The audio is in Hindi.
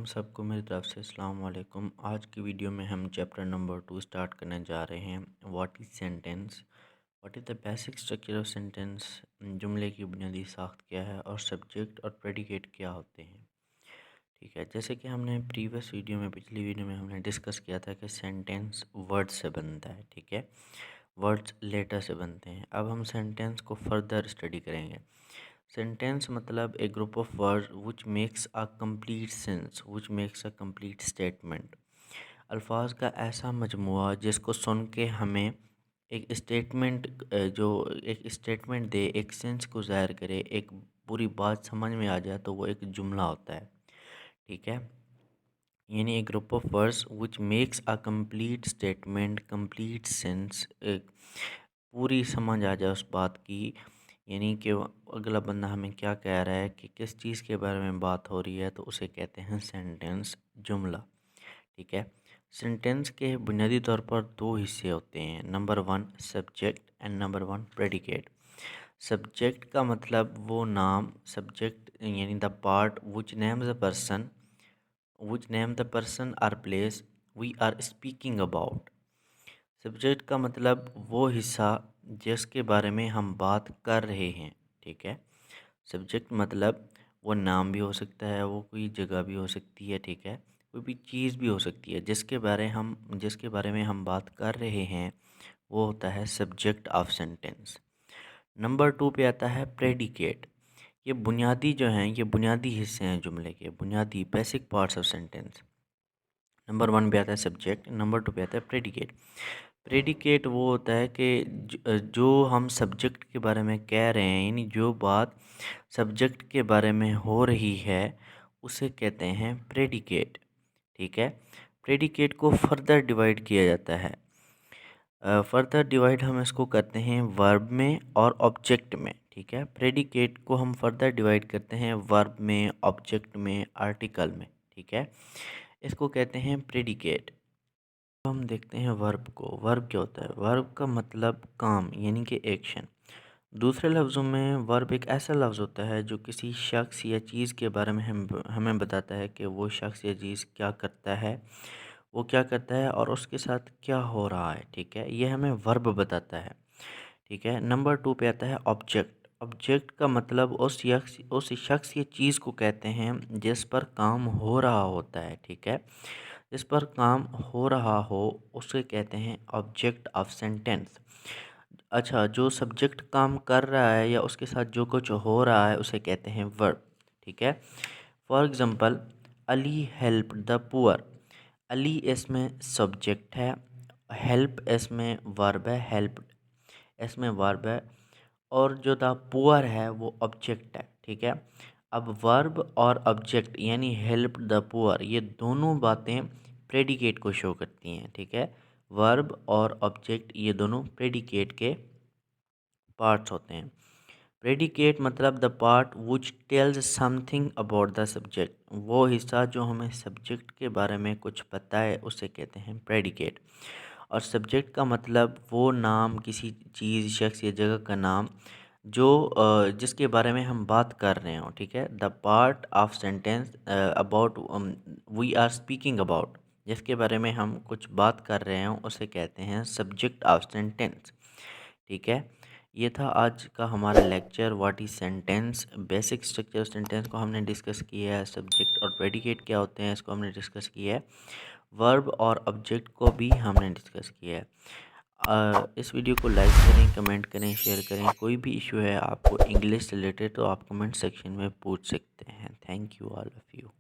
सबको मेरी तरफ से अस्सलाम वालेकुम। आज की वीडियो में हम चैप्टर नंबर 2 स्टार्ट करने जा रहे हैं। What is sentence, what is the basic structure of sentence, जुमले की बुनियादी साख्त क्या है और सब्जेक्ट और प्रेडिकेट क्या होते हैं। ठीक है, जैसे कि हमने प्रीवियस वीडियो में पिछली वीडियो में हमने डिस्कस किया था कि सेंटेंस वर्ड से बनता है। ठीक है, वर्ड्स लेटर से बनते हैं। अब हम सेंटेंस को फर्दर स्टडी करेंगे। सेंटेंस मतलब a group of word which makes a complete sense, which makes a complete statement. अल्फाज का ऐसा मजमुआ जिसको सुन के हमें एक स्टेटमेंट जो एक स्टेटमेंट दे, एक सेंस को ज़ाहिर करे, एक पूरी बात समझ में आ जाए, तो वो एक जुमला होता है। ठीक है, यानी a group of words which makes a complete statement, complete sense, एक पूरी समझ आ जाए उस बात की, यानी कि अगला बंदा हमें क्या कह रहा है कि किस चीज़ के बारे में बात हो रही है, तो उसे कहते हैं सेंटेंस, जुमला। ठीक है, सेंटेंस के बुनियादी तौर पर दो हिस्से होते हैं, number 1 subject and number 1 predicate. Subject का मतलब वो नाम, सब्जेक्ट यानी the part which names the person, which name the person or place we are speaking about. Subject का मतलब वो हिस्सा जिसके बारे में हम बात कर रहे हैं। ठीक है, सब्जेक्ट मतलब वो नाम भी हो सकता है, वो कोई जगह भी हो सकती है। ठीक है, कोई भी चीज़ भी हो सकती है जिसके बारे में हम बात कर रहे हैं, वो होता है सब्जेक्ट ऑफ सेंटेंस। नंबर 2 पे आता है प्रेडिकेट। ये बुनियादी जो हैं, ये बुनियादी हिस्से हैं जुमले के, बुनियादी basic parts of sentence. Number 1 पे आता है सब्जेक्ट, नंबर 2 पे आता है प्रेडिकेट। प्रेडिकेट वो होता है कि जो हम सब्जेक्ट के बारे में कह रहे हैं, यानी जो बात सब्जेक्ट के बारे में हो रही है, उसे कहते हैं प्रेडिकेट। ठीक है, प्रेडिकेट को फर्दर डिवाइड किया जाता है। फर्दर डिवाइड हम इसको करते हैं वर्ब में और ऑब्जेक्ट में। ठीक है, प्रेडिकेट को हम फर्दर डिवाइड करते हैं वर्ब में, ऑब्जेक्ट में, आर्टिकल में। ठीक है, इसको कहते हैं प्रेडिकेट। हम देखते हैं वर्ब को। वर्ब क्या होता है? वर्ब का मतलब काम, यानी कि एक्शन। दूसरे लफ्ज़ों में वर्ब एक ऐसा लफ्ज़ होता है जो किसी शख्स या चीज़ के बारे में हमें बताता है कि वो शख्स या चीज़ क्या करता है, वो क्या करता है और उसके साथ क्या हो रहा है। ठीक है, ये हमें वर्ब बताता है। ठीक है, नंबर 2 पे आता है ऑब्जेक्ट। ऑब्जेक्ट का मतलब उस शख्स या चीज़ को कहते हैं जिस पर काम हो रहा होता है। ठीक है, जिस पर काम हो रहा हो उसे कहते हैं ऑब्जेक्ट ऑफ सेंटेंस। अच्छा, जो सब्जेक्ट काम कर रहा है या उसके साथ जो कुछ हो रहा है उसे कहते हैं वर्ब। ठीक है, for example Ali help the poor. Ali इसमें सब्जेक्ट है, हेल्प इसमें वर्ब है, हेल्प इसमें वर्ब है, और जो द पुअर है वो ऑब्जेक्ट है। ठीक है, अब वर्ब और ऑब्जेक्ट यानी हेल्प द पुअर, ये दोनों बातें प्रेडिकेट को शो करती हैं। ठीक है, वर्ब और ऑब्जेक्ट ये दोनों प्रेडिकेट के पार्ट्स होते हैं। प्रेडिकेट मतलब the part which tells something about the subject, वो हिस्सा जो हमें सब्जेक्ट के बारे में कुछ पता है उसे कहते हैं प्रेडिकेट। और सब्जेक्ट का मतलब वो नाम, किसी चीज़, शख्स या जगह का नाम जो जिसके बारे में हम बात कर रहे हो। ठीक है, the part of sentence about we are speaking about, जिसके बारे में हम कुछ बात कर रहे हो उसे कहते हैं सब्जेक्ट ऑफ सेंटेंस। ठीक है, ये था आज का हमारा lecture, what is sentence. Basic structure of sentence को हमने डिस्कस किया है, सब्जेक्ट और प्रेडिकेट क्या होते हैं इसको हमने डिस्कस किया है, वर्ब और ऑब्जेक्ट को भी हमने डिस्कस किया है। इस वीडियो को लाइक करें, कमेंट करें, शेयर करें। कोई भी इशू है आपको इंग्लिश से रिलेटेड तो आप कमेंट सेक्शन में पूछ सकते हैं। Thank you all of you.